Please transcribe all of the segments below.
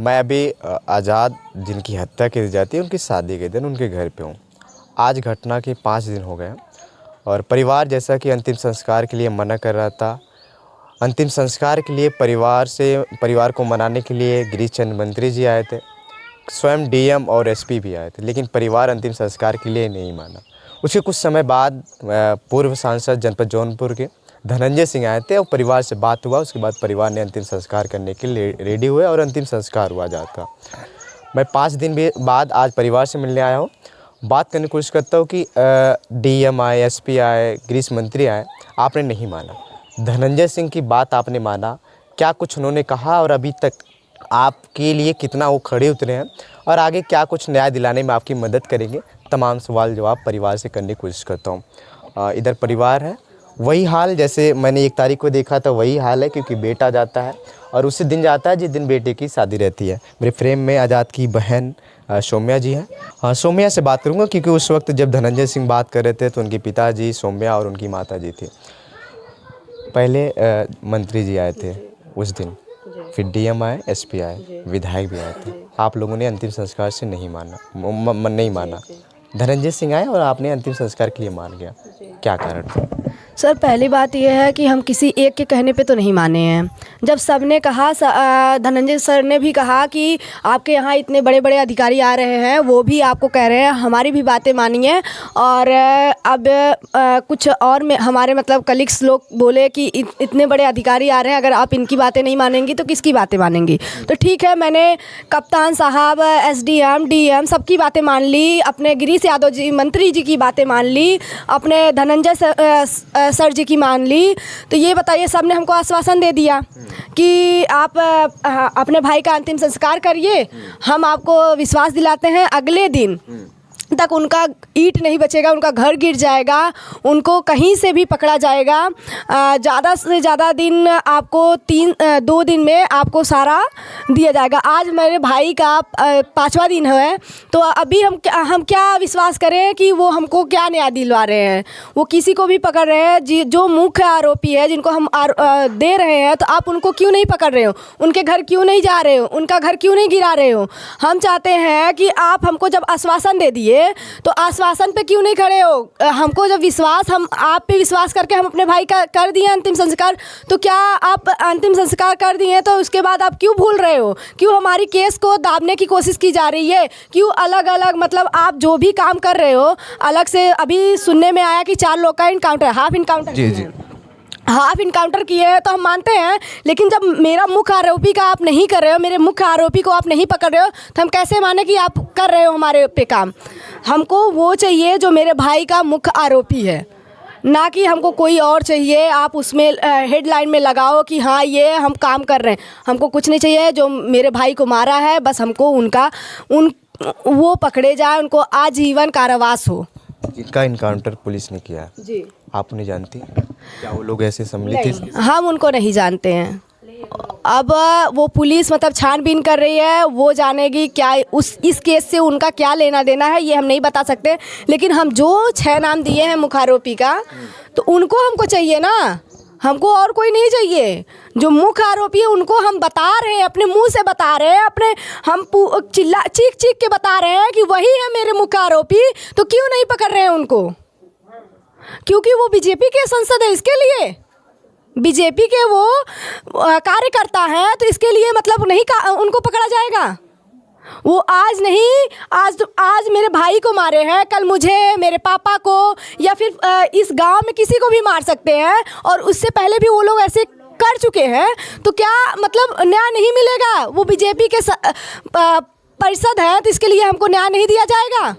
मैं अभी आज़ाद जिनकी हत्या की जाती है उनकी शादी के दिन उनके घर पे हूँ। आज घटना के 5 दिन हो गए और परिवार जैसा कि अंतिम संस्कार के लिए मना कर रहा था। अंतिम संस्कार के लिए परिवार को मनाने के लिए गिरीश चंद्र मंत्री जी आए थे, स्वयं डीएम और एसपी भी आए थे, लेकिन परिवार अंतिम संस्कार के लिए नहीं माना। उसके कुछ समय बाद पूर्व सांसद जनपद जौनपुर के धनंजय सिंह आए थे और परिवार से बात हुआ। उसके बाद परिवार ने अंतिम संस्कार करने के लिए रेडी हुए और अंतिम संस्कार हुआ जाता। मैं 5 दिन बाद आज परिवार से मिलने आया हूँ। बात करने की कोशिश करता हूँ कि डीएम आए, एसपी आए, गृह मंत्री आए, आपने नहीं माना। धनंजय सिंह की बात आपने माना, क्या कुछ उन्होंने कहा और अभी तक आपके लिए कितना वो खड़े उतरे हैं और आगे क्या कुछ न्याय दिलाने में आपकी मदद करेंगे? तमाम सवाल जवाब परिवार से करने की कोशिश करता हूँ। इधर परिवार है, वही हाल जैसे मैंने 1 तारीख को देखा था वही हाल है, क्योंकि बेटा जाता है और उसी दिन जाता है जिस दिन बेटे की शादी रहती है। मेरे फ्रेम में आज़ाद की बहन सौम्या जी हैं। हाँ, सौम्या से बात करूँगा क्योंकि उस वक्त जब धनंजय सिंह बात कर रहे थे तो उनके पिताजी सौम्या और उनकी माता जी थी। पहले मंत्री जी आए थे उस दिन, फिर डीएम आए, एसपी आए, विधायक भी आए थे। आप लोगों ने अंतिम संस्कार से नहीं माना। धनंजय सिंह आए और आपने अंतिम संस्कार के लिए मान गया, क्या कारण था? सर, पहली बात यह है कि हम किसी एक के कहने पे तो नहीं माने हैं। जब सबने कहा, धनंजय सर ने भी कहा कि आपके यहाँ इतने बड़े बड़े अधिकारी आ रहे हैं, वो भी आपको कह रहे हैं, हमारी भी बातें मानिए। और अब कुछ और में हमारे मतलब कलीग्स लोग बोले कि इतने बड़े अधिकारी आ रहे हैं, अगर आप इनकी बातें नहीं मानेंगी तो किसकी बातें मानेंगी? तो ठीक है, मैंने कप्तान साहब, एसडीएम, डीएम सबकी बातें मान ली, अपने गिरीश यादव जी मंत्री जी की बातें मान ली, अपने धनंजय सर जी की मान ली। तो ये बताइए, सब ने हमको आश्वासन दे दिया कि आप अपने भाई का अंतिम संस्कार करिए, हम आपको विश्वास दिलाते हैं अगले दिन तक उनका ईंट नहीं बचेगा, उनका घर गिर जाएगा, उनको कहीं से भी पकड़ा जाएगा। ज़्यादा से ज़्यादा दिन आपको 2 दिन में आपको सारा दिया जाएगा। आज मेरे भाई का 5वां दिन है, तो अभी हम क्या विश्वास करें कि वो हमको क्या न्याय दिलवा रहे हैं? वो किसी को भी पकड़ रहे हैं, जो मुख्य आरोपी है जिनको हम दे रहे हैं, तो आप उनको क्यों नहीं पकड़ रहे हो? उनके घर क्यों नहीं जा रहे हो? उनका घर क्यों नहीं गिरा रहे हो? हम चाहते हैं कि आप हमको जब आश्वासन दे दिए तो आश्वासन पे क्यों नहीं खड़े हो? हमको जब हम आप पे विश्वास करके हम अपने भाई का कर दिए अंतिम संस्कार, तो क्या आप अंतिम संस्कार कर दिए तो उसके बाद आप क्यों भूल रहे हो? क्यों हमारी केस को दाबने की कोशिश की जा रही है? क्यों अलग अलग मतलब आप जो भी काम कर रहे हो अलग से? अभी सुनने में आया कि 4 लोग का इनकाउंटर, हाफ इनकाउंटर। जी, हाफ इनकाउंटर किए हैं तो हम मानते हैं, लेकिन जब मेरा मुख्य आरोपी का आप नहीं कर रहे हो, मेरे मुख्य आरोपी को आप नहीं पकड़ रहे हो, तो हम कैसे माने कि आप कर रहे हो हमारे पे काम? हमको वो चाहिए जो मेरे भाई का मुख्य आरोपी है, ना कि हमको कोई और चाहिए। आप उसमें हेडलाइन में लगाओ कि हाँ ये हम काम कर रहे हैं। हमको कुछ नहीं चाहिए। जो मेरे भाई को मारा है, बस हमको वो पकड़े जाए, उनको आजीवन कारावास हो। जिनका इनकाउंटर पुलिस ने किया जी, आप उन्हें जानती हैं? क्या वो लोग ऐसे सम्मिलित थे? हम उनको नहीं जानते हैं। अब वो पुलिस मतलब छानबीन कर रही है, वो जानेगी क्या इस केस से उनका क्या लेना देना है, ये हम नहीं बता सकते। लेकिन हम जो 6 नाम दिए हैं मुख्य आरोपी का, तो उनको हमको चाहिए ना, हमको और कोई नहीं चाहिए। जो मुख्य आरोपी है उनको हम बता रहे हैं, अपने मुंह से बता रहे हैं, हम चीख के बता रहे हैं कि वही है मेरे मुख्य आरोपी। तो क्यों नहीं पकड़ रहे हैं उनको? क्योंकि वो बीजेपी के सांसद है, इसके लिए बीजेपी के वो कार्यकर्ता हैं, तो इसके लिए मतलब नहीं उनको पकड़ा जाएगा। वो आज नहीं, आज मेरे भाई को मारे हैं, कल मुझे, मेरे पापा को, या फिर इस गांव में किसी को भी मार सकते हैं। और उससे पहले भी वो लोग ऐसे कर चुके हैं। तो क्या मतलब न्याय नहीं मिलेगा? वो बीजेपी के परिषद है, तो इसके लिए हमको न्याय नहीं दिया जाएगा?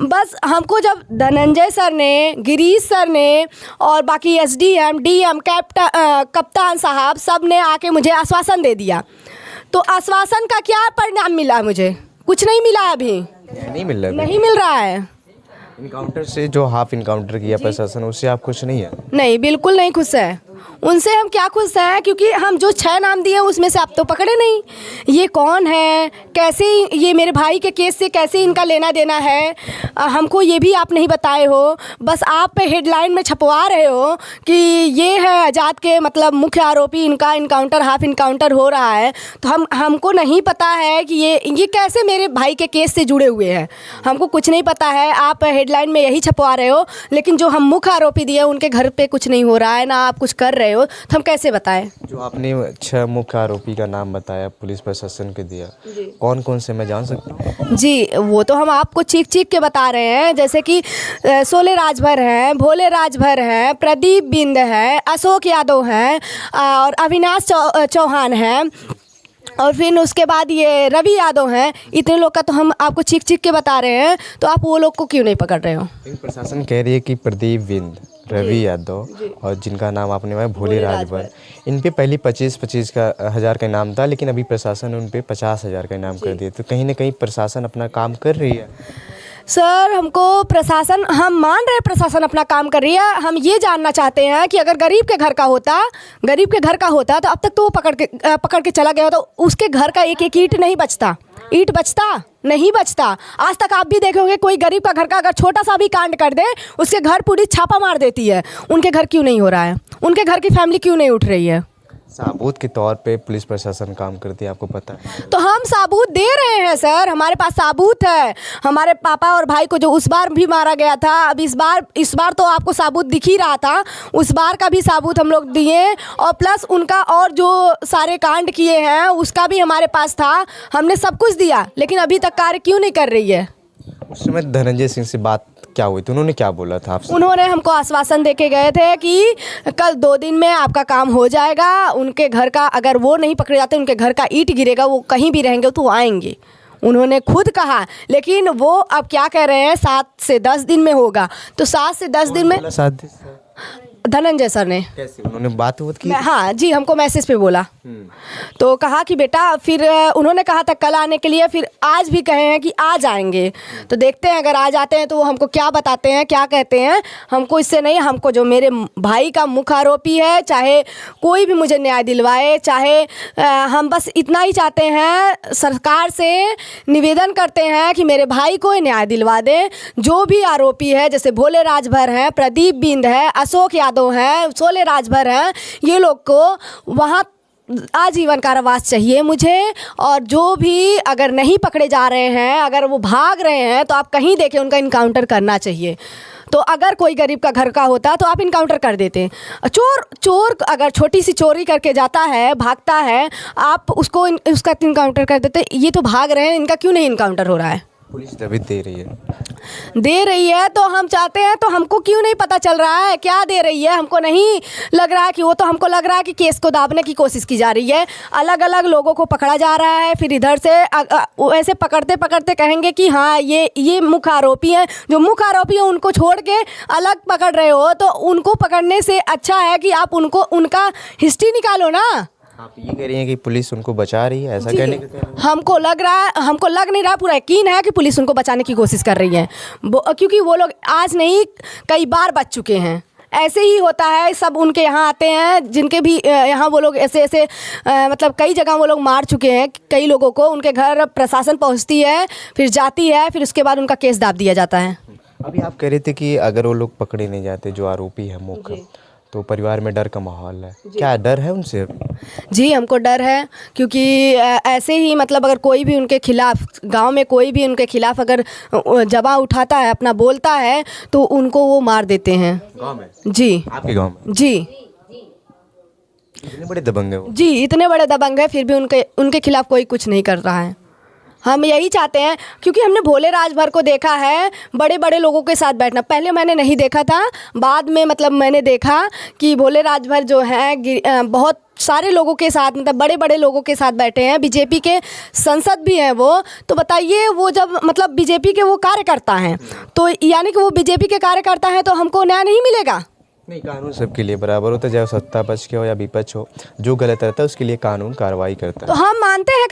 बस हमको जब धनंजय सर ने, गिरीश सर ने और बाकी एसडीएम, डीएम, कप्तान साहब सब ने आके मुझे आश्वासन दे दिया, तो आश्वासन का क्या परिणाम मिला? मुझे कुछ नहीं मिला। अभी नहीं मिल रहा है, नहीं मिल रहा है। इनकाउंटर से जो हाफ इनकाउंटर किया प्रशासन, उससे आप खुश नहीं है? नहीं, बिल्कुल नहीं खुश है। उनसे हम क्या खुश हैं, क्योंकि हम जो 6 नाम दिए उसमें से आप तो पकड़े नहीं। ये कौन है, कैसे ये मेरे भाई के केस से कैसे इनका लेना देना है, हमको ये भी आप नहीं बताए हो। बस आप हेडलाइन में छपवा रहे हो कि ये है आज़ाद के मतलब मुख्य आरोपी, इनका इनकाउंटर हाफ इनकाउंटर हो रहा है। तो हमको नहीं पता है कि ये कैसे मेरे भाई के केस से जुड़े हुए हैं, हमको कुछ नहीं पता है। आप हेडलाइन में यही छपवा रहे हो, लेकिन जो हम मुख्य आरोपी दिए उनके घर पे कुछ नहीं हो रहा है, ना आप कुछ कर रहे हो, तो हम कैसे बताएं। जो आपने 6 मुख्य आरोपी का नाम बताया, पुलिस प्रशासन के दिया, कौन कौन से मैं जान सकता हूँ? जी, वो तो हम आपको चीख चीख के बता रहे हैं, जैसे कि शोले राजभर हैं, भोले राजभर हैं, प्रदीप बिंद है, अशोक यादव हैं, और अविनाश चौहान हैं, और फिर उसके बाद ये रवि यादव हैं। इतने लोग का तो हम आपको चीख चीख के बता रहे हैं, तो आप वो लोग को क्यों नहीं पकड़ रहे हो? प्रशासन कह रही है कि प्रदीप बिंद, रवि यादव और जिनका नाम आपने बताया भोले राजभर, इन पे पहले 25-25 हज़ार का इनाम था, लेकिन अभी प्रशासन उन पे 50,000 का इनाम कर दिया। तो कहीं ना कहीं प्रशासन अपना काम कर रही है। सर, हमको प्रशासन, हम मान रहे हैं प्रशासन अपना काम कर रही है। हम ये जानना चाहते हैं कि अगर गरीब के घर का होता तो अब तक तो वो पकड़ के चला गया होता, तो उसके घर का एक एक ईंट नहीं बचता, ईंट बचता नहीं बचता। आज तक आप भी देखे होंगे, कोई गरीब का घर का अगर छोटा सा भी कांड कर दे, उसके घर पुलिस छापा मार देती है। उनके घर क्यों नहीं हो रहा है? उनके घर की फैमिली क्यों नहीं उठ रही है? साबूत के तौर पे पुलिस प्रशासन काम करती है, आपको पता है। तो हम साबूत दे रहे हैं सर, हमारे पास साबूत है। हमारे पापा और भाई को जो उस बार भी मारा गया था, अब इस बार तो आपको साबूत दिख ही रहा था, उस बार का भी साबूत हम लोग दिए, और प्लस उनका और जो सारे कांड किए हैं उसका भी हमारे पास था, हमने सब कुछ दिया। लेकिन अभी तक कार्य क्यों नहीं कर रही है? उस समय धनंजय सिंह से बात क्या हुई थी, उन्होंने क्या बोला था आपसे? उन्होंने हमको आश्वासन देके गए थे कि कल 2 दिन में आपका काम हो जाएगा। उनके घर का अगर वो नहीं पकड़े जाते, उनके घर का ईंट गिरेगा, वो कहीं भी रहेंगे तो वो आएंगे, उन्होंने खुद कहा। लेकिन वो अब क्या कह रहे हैं, 7 से 10 दिन में होगा। तो 7 से 10 दिन में धनंजय सर ने, कैसे उन्होंने बात की? हाँ जी, हमको मैसेज पे बोला। तो कहा कि बेटा, फिर उन्होंने कहा था कल आने के लिए, फिर आज भी कहे हैं कि आज आएंगे। तो देखते हैं, अगर आ जाते हैं तो वो हमको क्या बताते हैं, क्या कहते हैं। हमको इससे नहीं, हमको जो मेरे भाई का मुख्य आरोपी है, चाहे कोई भी मुझे न्याय दिलवाए, चाहे हम बस इतना ही चाहते हैं, सरकार से निवेदन करते हैं कि मेरे भाई को न्याय दिलवा दें। जो भी आरोपी है, जैसे भोले राजभर हैं, प्रदीप बिंद है, अशोक यादव हैं, शोले राजभर हैं, ये लोग को वहाँ आजीवन कारावास चाहिए मुझे। और जो भी अगर नहीं पकड़े जा रहे हैं, अगर वो भाग रहे हैं, तो आप कहीं देखें, उनका इनकाउंटर करना चाहिए। तो अगर कोई गरीब का घर का होता तो आप इनकाउंटर कर देते। चोर अगर छोटी सी चोरी करके जाता है, भागता है, आप उसका इनकाउंटर कर देते। ये तो भाग रहे हैं, इनका क्यों नहीं इनकाउंटर हो रहा है? पुलिस दबिश दे रही है तो हम चाहते हैं, तो हमको क्यों नहीं पता चल रहा है क्या दे रही है? हमको नहीं लग रहा है कि वो, तो हमको लग रहा है कि केस को दाबने की कोशिश की जा रही है। अलग अलग लोगों को पकड़ा जा रहा है, फिर इधर से ऐसे पकड़ते पकड़ते कहेंगे कि हाँ ये मुख्य आरोपी हैं। जो मुख्य आरोपी हैं उनको छोड़ के अलग पकड़ रहे हो, तो उनको पकड़ने से अच्छा है कि आप उनका हिस्ट्री निकालो ना। आप ये कह रही हैं कि पुलिस उनको बचा रही है, ऐसा कहने का? हमको लग नहीं रहा, पूरा यकीन है कि पुलिस उनको बचाने की कोशिश कर रही है, क्योंकि वो लोग आज नहीं कई बार बच चुके हैं। ऐसे ही होता है, सब उनके यहाँ आते हैं, जिनके भी यहाँ वो लोग ऐसे मतलब कई जगह वो लोग मार चुके हैं कई लोगों को। उनके घर प्रशासन पहुँचती है, फिर जाती है, फिर उसके बाद उनका केस दाब दिया जाता है। अभी आप कह रहे थे कि अगर वो लोग पकड़े नहीं जाते, जो आरोपी है मुख्य, तो परिवार में डर का माहौल है, क्या डर है उनसे? जी, हमको डर है, क्योंकि ऐसे ही मतलब अगर कोई भी उनके खिलाफ, गांव में कोई भी उनके खिलाफ अगर जबान उठाता है, अपना बोलता है, तो उनको वो मार देते हैं। गांव में? जी, आपके गांव में? जी। इतने बड़े दबंग है वो? जी, इतने बड़े दबंग है, फिर भी उनके खिलाफ कोई कुछ नहीं कर रहा है। हम यही चाहते हैं, क्योंकि हमने भोले राजभर को देखा है बड़े बड़े लोगों के साथ बैठना। पहले मैंने नहीं देखा था, बाद में मतलब मैंने देखा कि भोले राजभर जो है बहुत सारे लोगों के साथ, मतलब बड़े बड़े लोगों के साथ बैठे हैं। बीजेपी के सांसद भी हैं वो। तो बताइए, वो जब मतलब बीजेपी के वो कार्यकर्ता हैं, तो यानी कि वो बीजेपी के कार्यकर्ता हैं, तो हमको न्याय नहीं मिलेगा? नहीं, कानून सबके लिए बराबर होता है, चाहे सत्ता पक्ष के हो या विपक्ष हो। जो गलत रहता है उसके लिए कानून कार्रवाई करता है। तो हम मानते हैं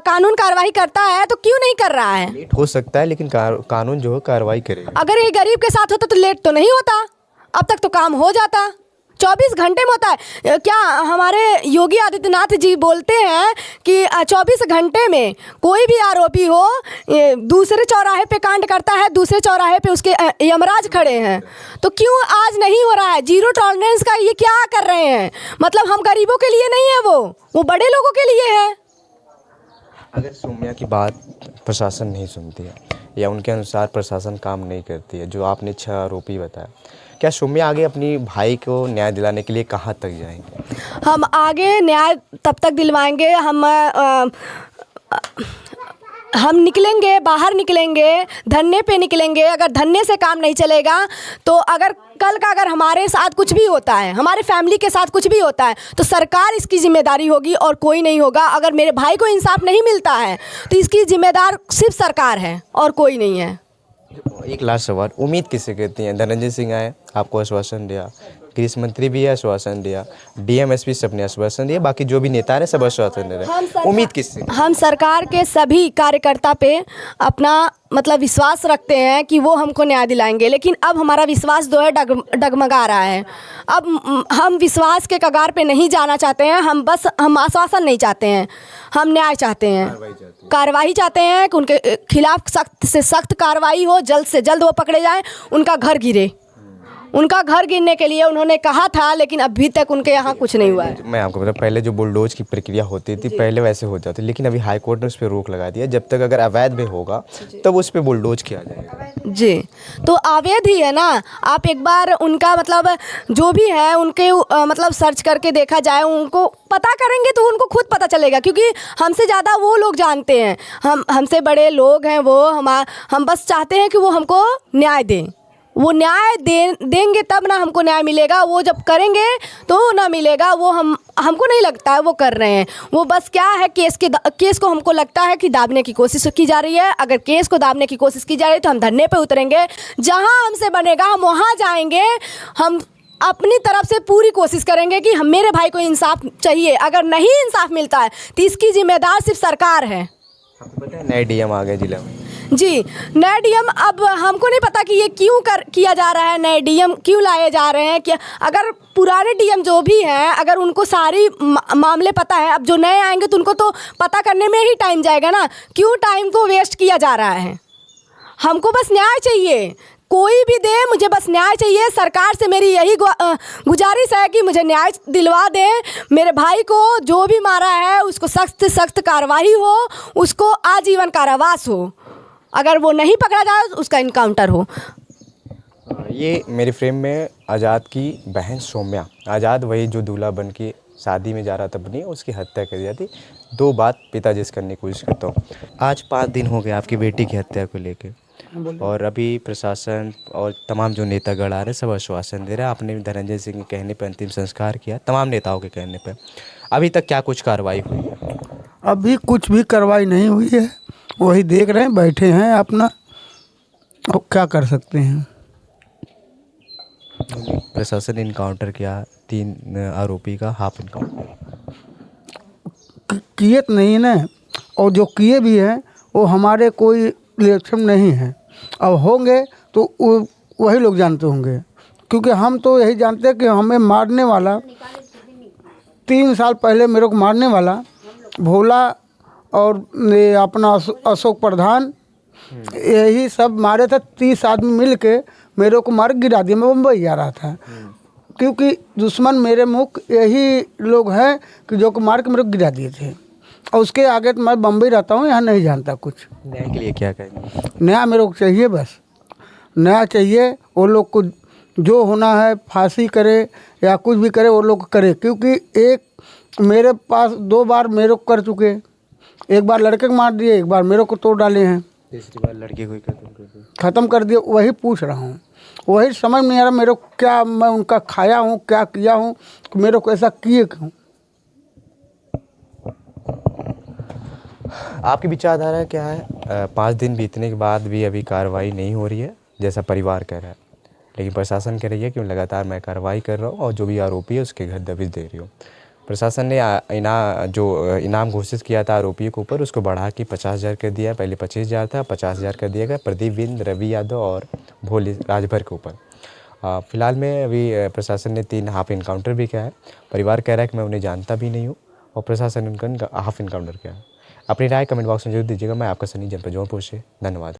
कानून कार्रवाई करता है, तो क्यों नहीं कर रहा है? लेट हो सकता है, लेकिन कानून जो है कार्रवाई करेगा। अगर ये गरीब के साथ होता तो लेट तो नहीं होता, अब तक तो काम हो जाता। 24 घंटे में होता है क्या? हमारे योगी आदित्यनाथ जी बोलते हैं कि 24 घंटे में कोई भी आरोपी हो दूसरे चौराहे पे कांड करता है, दूसरे चौराहे पे उसके यमराज खड़े हैं। तो क्यों आज नहीं हो रहा है? जीरो टॉलरेंस का ये क्या कर रहे हैं? मतलब हम गरीबों के लिए नहीं है, वो बड़े लोगों के लिए है। अगर सौम्या की बात प्रशासन नहीं सुनती है या उनके अनुसार प्रशासन काम नहीं करती है, जो आपने 6 आरोपी बताया, क्या सौम्या आगे अपनी भाई को न्याय दिलाने के लिए कहाँ तक जाएंगे? हम आगे न्याय तब तक दिलवाएंगे, हम निकलेंगे, बाहर निकलेंगे, धरने पे निकलेंगे। अगर धरने से काम नहीं चलेगा तो अगर कल का अगर हमारे साथ कुछ भी होता है, हमारे फैमिली के साथ कुछ भी होता है, तो सरकार इसकी जिम्मेदारी होगी और कोई नहीं होगा। अगर मेरे भाई को इंसाफ नहीं मिलता है तो इसकी जिम्मेदार सिर्फ सरकार है और कोई नहीं है। एक लास्ट सवाल, उम्मीद किससे करती हैं? धनंजय सिंह आए, आपको आश्वासन दिया, गृह मंत्री भी है आश्वासन दिया, डीएम एसपी सबने आश्वासन दिया, बाकी जो भी नेता है सब आश्वासन दे रहे हैं, उम्मीद किससे? हम सरकार के सभी कार्यकर्ता पे अपना मतलब विश्वास रखते हैं कि वो हमको न्याय दिलाएंगे, लेकिन अब हमारा विश्वास जो है डगमगा रहा है। अब हम विश्वास के कगार पे नहीं जाना चाहते हैं, हम आश्वासन नहीं चाहते हैं, हम न्याय चाहते हैं, कार्रवाई चाहते हैं कि उनके खिलाफ सख्त से सख्त कार्रवाई हो, जल्द से जल्द वो पकड़े जाएं, उनका घर गिरे। उनका घर गिरने के लिए उन्होंने कहा था, लेकिन अभी तक उनके यहाँ कुछ नहीं हुआ है। मैं आपको बता, पहले जो बुलडोज की प्रक्रिया होती थी पहले वैसे हो जाती, लेकिन अभी हाई कोर्ट ने उस पर रोक लगा दिया। जब तक अगर अवैध में होगा तब उस पर बुलडोज किया जाएगा। जी, तो अवैध ही है ना। आप एक बार उनका मतलब जो भी है उनके मतलब सर्च करके देखा जाए, उनको पता करेंगे तो उनको खुद पता चलेगा, क्योंकि हमसे ज़्यादा वो लोग जानते हैं, हमसे बड़े लोग हैं वो। हम बस चाहते हैं कि वो हमको न्याय दें। वो न्याय देंगे तब ना हमको न्याय मिलेगा, वो जब करेंगे तो ना मिलेगा। वो हमको नहीं लगता है वो कर रहे हैं। वो बस क्या है, केस को हमको लगता है कि दाबने की कोशिश की जा रही है। अगर केस को दाबने की कोशिश की जा रही है तो हम धरने पे उतरेंगे, जहां हमसे बनेगा हम वहां जाएंगे। हम अपनी तरफ से पूरी कोशिश करेंगे कि मेरे भाई को इंसाफ चाहिए। अगर नहीं इंसाफ मिलता है तो इसकी जिम्मेदार सिर्फ सरकार है। आपको पता है नए डीएम आ गए जिला में? जी, नए डीएम, अब हमको नहीं पता कि ये क्यों किया जा रहा है, नए डीएम क्यों लाए जा रहे हैं। कि अगर पुराने डीएम जो भी हैं, अगर उनको सारी मामले पता है, अब जो नए आएंगे तो उनको तो पता करने में ही टाइम जाएगा ना। क्यों टाइम को वेस्ट किया जा रहा है? हमको बस न्याय चाहिए, कोई भी दे, मुझे बस न्याय चाहिए। सरकार से मेरी यही गुजारिश है कि मुझे न्याय दिलवा दें। मेरे भाई को जो भी मारा है उसको सख्त से सख्त कार्रवाई हो, उसको आजीवन कारावास हो। अगर वो नहीं पकड़ा जाए तो उसका इनकाउंटर हो। ये मेरे फ्रेम में आज़ाद की बहन सौम्या, आज़ाद वही जो दूल्हा बन के शादी में जा रहा था अपनी, उसकी हत्या कर दी जाती। 2 बात पिताजी से करने की कोशिश करता हूँ। आज 5 दिन हो गए आपकी बेटी की हत्या को लेकर, और अभी प्रशासन और तमाम जो नेतागण आ रहे हैं सब आश्वासन दे रहे हैं। आपने धनंजय सिंह के कहने पर अंतिम संस्कार किया, तमाम नेताओं के कहने पर। अभी तक क्या कुछ कार्रवाई हुई है? अभी कुछ भी कार्रवाई नहीं हुई है, वही देख रहे हैं, बैठे हैं अपना, अब क्या कर सकते हैं। प्रशासन ने इनकाउंटर किया 3 आरोपी का, हाफ इनकाउंटर किए तो नहीं ना, और जो किए भी हैं वो हमारे कोई रिलेशन नहीं है। अब होंगे तो वही लोग जानते होंगे, क्योंकि हम तो यही जानते हैं कि हमें मारने वाला 3 साल पहले मेरे को मारने वाला भोला और ये अपना अशोक प्रधान, यही सब मारे थे। 30 आदमी मिल के मेरे को मार गिरा दिया। मैं मुंबई जा रहा था, क्योंकि दुश्मन मेरे मुख यही लोग हैं कि जो को मार के मेरे को गिरा दिए थे। और उसके आगे तो मैं बम्बई रहता हूँ, यहाँ नहीं जानता कुछ। न्याय के लिए क्या कहेंगे? न्याय मेरे को चाहिए, बस न्याय चाहिए। वो लोग को जो होना है, फांसी करे या कुछ भी करे, वो लोग करे। क्योंकि एक मेरे पास 2 बार मेरे को कर चुके, एक बार लड़के को मार दिए, एक बार मेरे को तोड़ डाले हैं, तीसरी बार लड़के को ही ख़त्म कर दिए। वही पूछ रहा हूँ, वही समझ में आ रहा मेरे को, क्या मैं उनका खाया हूँ, क्या किया हूँ, मेरे को ऐसा किए क्यों। आपकी विचारधारा क्या है? 5 दिन बीतने के बाद भी अभी कार्रवाई नहीं हो रही है जैसा परिवार कह रहा है, लेकिन प्रशासन कह रही है कि लगातार मैं कार्रवाई कर रहा हूँ और जो भी आरोपी है उसके घर दबिश दे रही हूँ। प्रशासन ने इनाम घोषित किया था आरोपियों के ऊपर, उसको बढ़ा के 50,000 कर दिया। पहले 25,000 था, 50,000 कर दिया गया प्रदीप बिंद, रवि यादव और भोले राजभर के ऊपर। फ़िलहाल में अभी प्रशासन ने 3 हाफ इनकाउंटर भी किया है। परिवार कह रहा है कि मैं उन्हें जानता भी नहीं हूँ और प्रशासन ने उनका हाफ इनकाउंटर किया है। अपनी राय कमेंट बॉक्स में ज़रूर दीजिएगा। मैं आपका सनी, जनपद जौनपुर से। धन्यवाद।